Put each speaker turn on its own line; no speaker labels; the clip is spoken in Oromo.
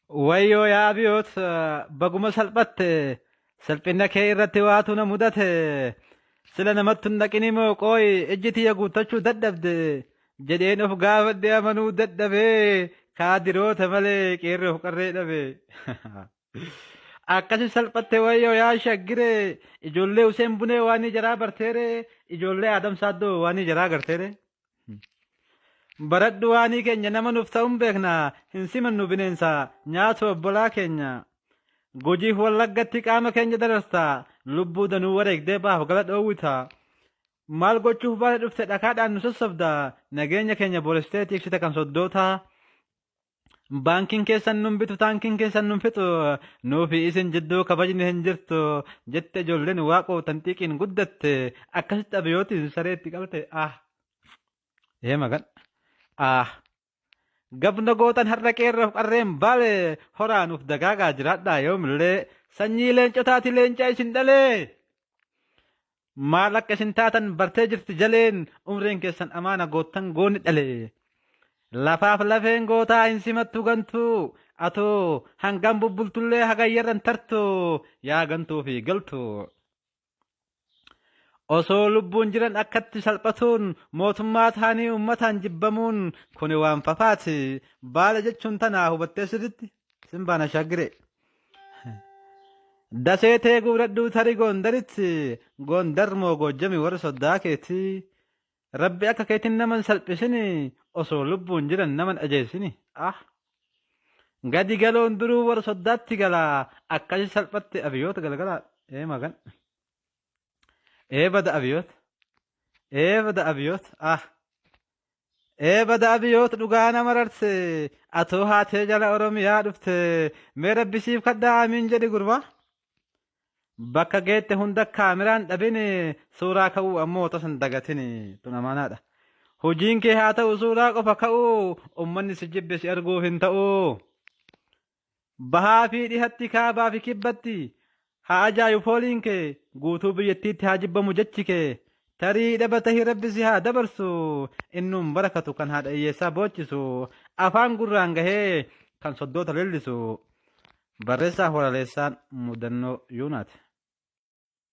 Wayyoo yaa biyyoot baguma salphatte salphina kee irratti waatu na mudate sila namatti hin dhaqini moo qooyi ijji tiyya guuttachuu dadhabde jedheen of gaafadhe amanuu dadhabee kaadiroota malee qeerroof qarree dhabe. Akkasi salphatte wayyoo yaa shaggire ijoollee Useen Bunee waan jaraa barteere ijoollee Adam Saaddoo waan jaraa garteere. Baradhu waanii keenya nama nuuf ta'uun beekna hin simannu bineensa nyaatu obbolaa keenya gojiif wallaggatti qaama keenya dararta lubbuu danuu wareegdee baaf gala dhoowwita maal gochuuf baala dhufte dhakaadhaan nu sossobda nageenya keenya boolistee tiiksite kan soddoota baankiin keessan nun bitu taankiin keessan nun fixu nuufi isin jidduu kabajni hin jirtu jette ijoolleen waaqoo tanxiiqiin guddatte akkasitti abiyootiin sareetti qalte magan gabna gootan har'a qeerroof qarreen baale horaanuuf dagaagaa jiraadhaa yoomillee sanyii leencotaati leencaa isin dhalee maal akka isin taatan bartee jirti jaleen umriin keessan amaana goottan goonni dhale lafaaf lafeen gootaa hin simattu gantuu atoo hangam bubbultullee hagayyarran tartu yaa gantuu fi galtu. Osoo lubbuun jiran akkatti salphatuun mootummaa ta'anii uummataan jibbamuun kuni waan fafaati baala jechuun tanaa hubattee sirritti simbaana shaggire. Daseetee guuradhuu tarii goondaritti goondar moo goojjami warra soddaa keetii rabbi akka keetiin naman salphisini osoo lubbuun jiran naman ajeessini. Gadi galoon duruu warra soddaatti galaa akkasi salphatti abiyyoota galgalaa magan. Bada abiyyoot bada abiyyoot bada abiyyoot dhugaa nama rarse atoo haatee jala oromiyaa dhufte mee rabbisiif kadhaa amiin jedhi gurbaa bakka geette hunda kaamiraan dhabine suuraa ka'uu ammoo tasan dagatini tun amaanaadha hojiin kee haa ta'u suuraa qofa ka'uu ummanni si jibbe si arguuf hin ta'u bahaa fi dhihatti kaabaa fi kibbatti haa ajaa'ibu fooliin kee guutuu biyyattiitti haa jibbamu jechi kee tarii dhabatahii rabbisi haa dabarsu innuun barakatu kan haadha hiyyeessaa boochisu afaan gurraan gahee kan soddoota leellisu barreessaa horaleessaan mudannoo yuunaati.